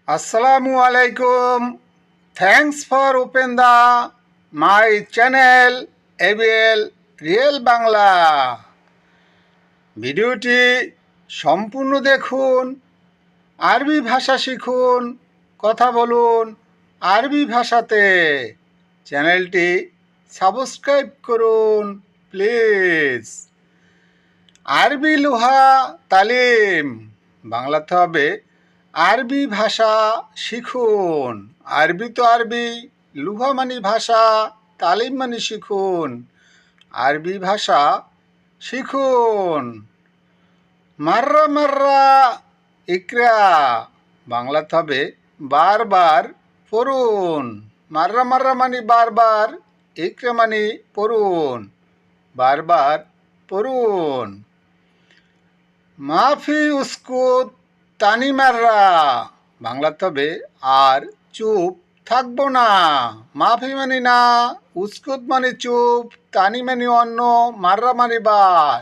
Assalamu alaikum. Thanks for open the my channel ABL real Bangla. ভিডিওটি সম্পূর্ণ দেখুন, আরবি ভাষা শিখুন, কথা বলুন আরবি ভাষাতে। চ্যানেলটি সাবস্ক্রাইব করুন প্লিজ। আরবি লুহা তালিম, বাংলাতে হবে আরবি ভাষা শিখুন। আরবি তো আরবি, লুহা মানে ভাষা, তালিম মানে শিখুন। আরবি ভাষা শিখুন। মাররা মাররা ইকরা, বাংলাতে হবে বারবার পড়ুন। মাররা মাররা মানে বারবার, ইকরা মানে পড়ুন, বারবার পড়ুন। মাফি উস্কুত তানি মাররা, বাংলাতে হবে আর চুপ থাকবো না। মাফি মানে না, উস্কুত মানে চুপ, তানি মানে অন্য, মাররা মানে বার,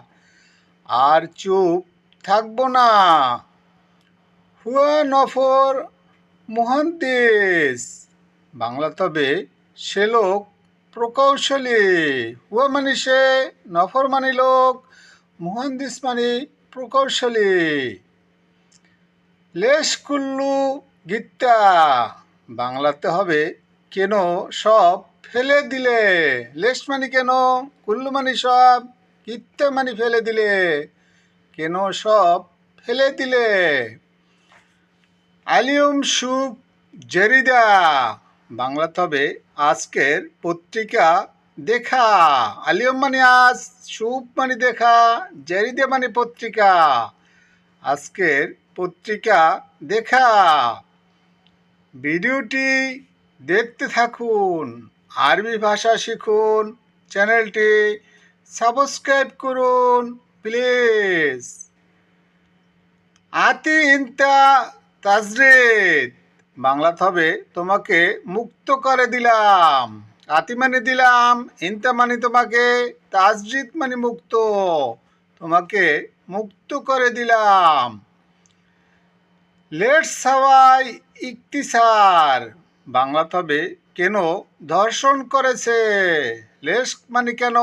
আর চুপ থাকবো না। হুয়া নফর মুহান্দিস, বাংলাতে হবে সে লোক প্রকৌশলী। হুয়া মানে সে, নফর মানে লোক, মুহান্দিস মানে প্রকৌশলী। লেশ কুল্লু গিত্তা, বাংলাতে হবে কেন সব ফেলে দিলে। লেশ মানে কেন, কুল্লু মানে সব, গিত্তা মানে ফেলে দিলে, কেন সব ফেলে দিলে। আলিয়ম সুপ জেরিদা, বাংলাতে হবে আজকের পত্রিকা দেখা। আলিয়ম মানে আজ, সুপ মানে দেখা, জেরিদা মানে পত্রিকা। আজকের পত্রিকা দেখা। ভিডিওটি দেখতে থাকুন, আরবি ভাষা শিখুন, চ্যানেলটি সাবস্ক্রাইব করুন প্লিজ। আতি ইনতা তাজরিদ, বাংলাতে হবে তোমাকে মুক্ত করে দিলাম। আতি মানে দিলাম, ইনতা মানে তোমাকে, তাজরিদ মানে মুক্ত, তোমাকে মুক্ত করে দিলাম। লেটস সাওয়াই ইকতিসার, বাংলাতে হবে কেন ধর্ষণ করেছে। লেস মানে কেন,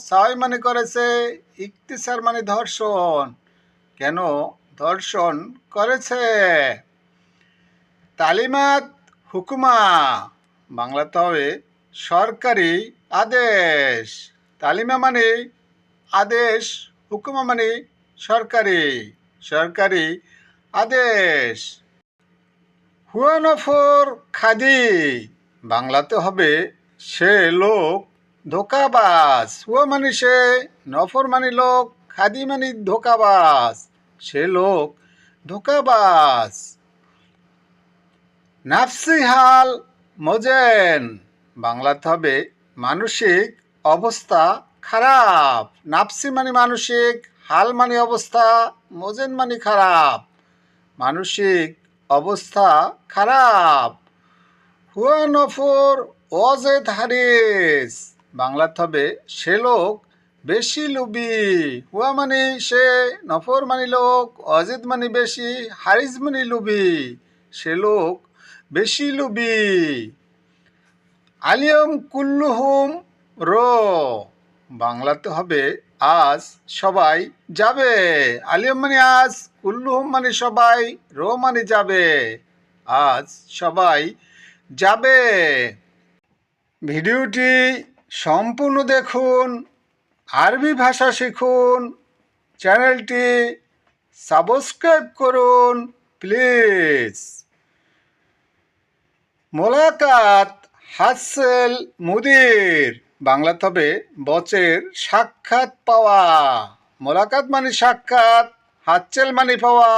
সাওয়াই মানে করেছে, ইকতিসার মানে ধর্ষণ, কেন ধর্ষণ করেছে। তালিমাত হুকুমা, বাংলাতে হবে সরকারি আদেশ। তালিমা মানে আদেশ, হুকুমা মানে সরকারি, সরকারি আদেশ। হুয়া নফর খাদি, বাংলাতে হবে সে লোক ধোকাবাজ। হুয়া মানে সে, নফর মানে লোক, খাদি মানে ধোকাবাজ, সে লোক ধোকাবাজ। নাফসি হাল মোজেন, বাংলাতে হবে মানসিক অবস্থা খারাপ। নাফসি মানে মানসিক, হাল মানে অবস্থা, মোজেন মানে খারাপ, মানসিক অবস্থা খারাপ। হুয়া নফর অজেদ হারিস, বাংলাতে হবে সে লোক বেশি লুবি। হুয়া মানে সে, নফর মানে লোক, অজেদ মানে বেশি, হারিস মানে লুবি, সে লোক বেশি লুবি। আলিয়ম কুল্লুহুম রো, বাংলাতে হবে আজ সবাই যাবে। আলিয়ম মানে আজ, কুল্লুহুম মানে সবাই, রো মানে যাবে, আজ সবাই যাবে। ভিডিওটি সম্পূর্ণ দেখুন, আরবি ভাষা শিখুন, চ্যানেলটি সাবস্ক্রাইব করুন প্লিজ। মোলাকাত হাসেল মুদির, বাংলাতে হবে বসের সাক্ষাৎ পাওয়া। মোলাকাত মানে সাক্ষাৎ, হাসেল মানে পাওয়া,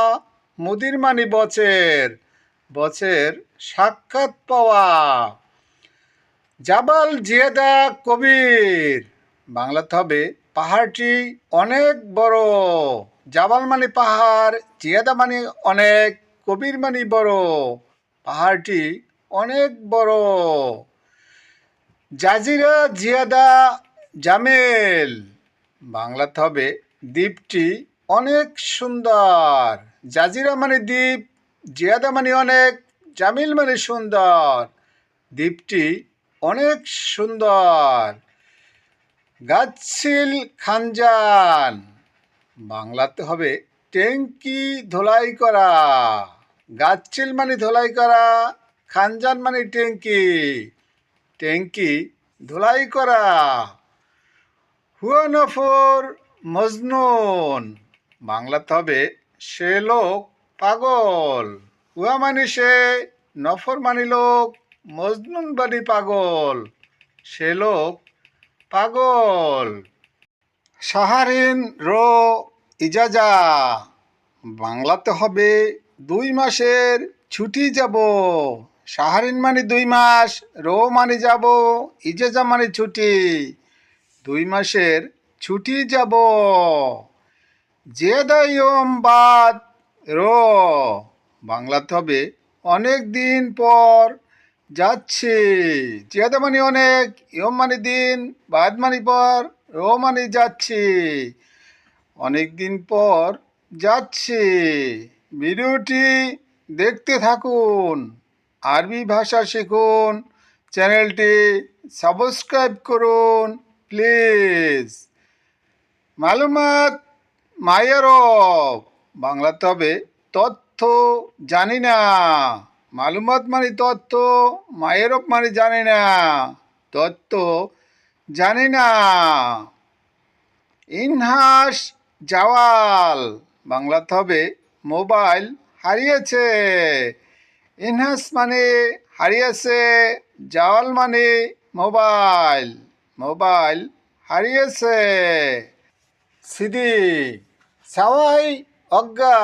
মুদির মানে বসের, বসের সাক্ষাৎ পাওয়া। জাবাল জিয়াদা কবির, বাংলাতে হবে পাহাড়টি অনেক বড়। জাবাল মানে পাহাড়, জিয়াদা মানে অনেক, কবির মানে বড়, পাহাড়টি অনেক বড়। জাজিরা জিয়াদা জামেল, বাংলাতে হবে দ্বীপটি অনেক সুন্দর। জাজিরা মানে দ্বীপ, জিয়াদা মানে অনেক, জামিল মানে সুন্দর, দ্বীপটি অনেক সুন্দর। গাছশিল খানজান, বাংলাতে হবে ট্যাঙ্কি ধোলাই করা। গাছশিল মানে ধোলাই করা, খানজান মানে ট্যাঙ্কি, ট্যাঙ্কি ধোলাই করা। হুয়া নফর মজনুন, বাংলাতে হবে সে লোক পাগল। হুয়া মানে সে, নফর মানে লোক, মজনুন মানে পাগল, সে লোক পাগল। সাহারিন রো ইজাজা, বাংলাতে হবে 2 মাসের ছুটি যাব। সাহারিন মানে 2 মাস, রো মানে যাব, ইজাজা মানে ছুটি, 2 মাসের ছুটি যাব। জেদা ইয়ম বাদ রো, বাংলাতে হবে অনেক দিন পর যাচ্ছি। জেদা মানে অনেক, ইয়ম মানে দিন, বাদ মানে পর, রো মানে যাচ্ছি, অনেক দিন পর যাচ্ছি। ভিডিওটি দেখতে থাকুন, আরবি ভাষা শিখুন, চ্যানেলটি সাবস্ক্রাইব করুন প্লিজ। মালুমাত মায়েরব, বাংলাতে হবে তথ্য জানি না। মালুমাত মানে তথ্য, মায়েরব মানে জানি না, তথ্য জানি না। ইনহাস জাওয়াল, বাংলাতে হবে মোবাইল হারিয়েছে। ইনহাস মানে হারিয়েছে, জাওয়াল মানে মোবাইল, মোবাইল হারিয়েছে। সিদি সাওয়াই অজ্ঞা,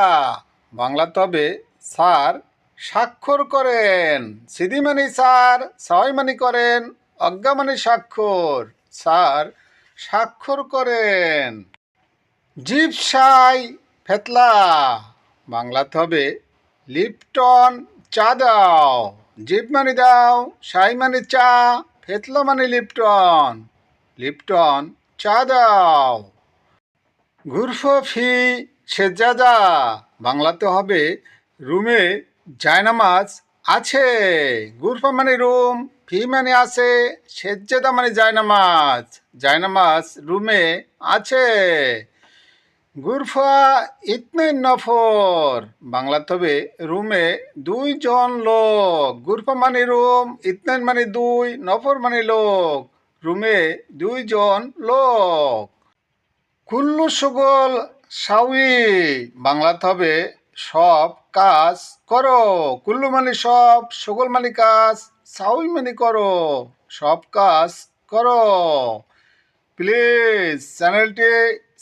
বাংলাতে হবে স্যার স্বাক্ষর করেন। সিদি মানে স্যার, সাওয়াই মানে করেন, অজ্ঞা মানে স্বাক্ষর, স্যার স্বাক্ষর করেন। জিপসাই ফেতলা, বাংলাতে হবে লিপটন চা দাও। জিপ মানে দাও, সাই মানে চা, ফেতলা মানে লিপটন, লিপটন চা দাও। গুরফা ফি সেজ্জাদা, বাংলাতে হবে রুমে জায়নামাজ আছে। গুরফা মানে রুম, ফি মানে আছে, সেজ্জাদা মানে জায়নামাজ, জায়নামাজ রুমে আছে। গুরফা ইতনে নফর, বাংলাতে হবে রুমে 2 জন লোক। গুরফা মানে রুম, ইতনেন মানে 2, নফর মানে লোক, রুমে 2 জন লোক। কুল্লু সুগল সাউই, বাংলাতে হবে সব কাজ করো। কুল্লু মানে সব, সুগল মানে কাজ, সাউই মানে করো, সব কাজ করো। প্লিজ চ্যানেলটি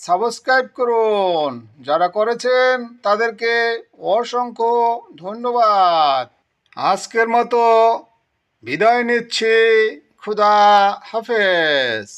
সাবস্ক্রাইব করুন, যারা করেছেন তাদেরকে অসংখ্য ধন্যবাদ। আজকের মতো বিদায় নিচ্ছি, খুদা হাফেজ।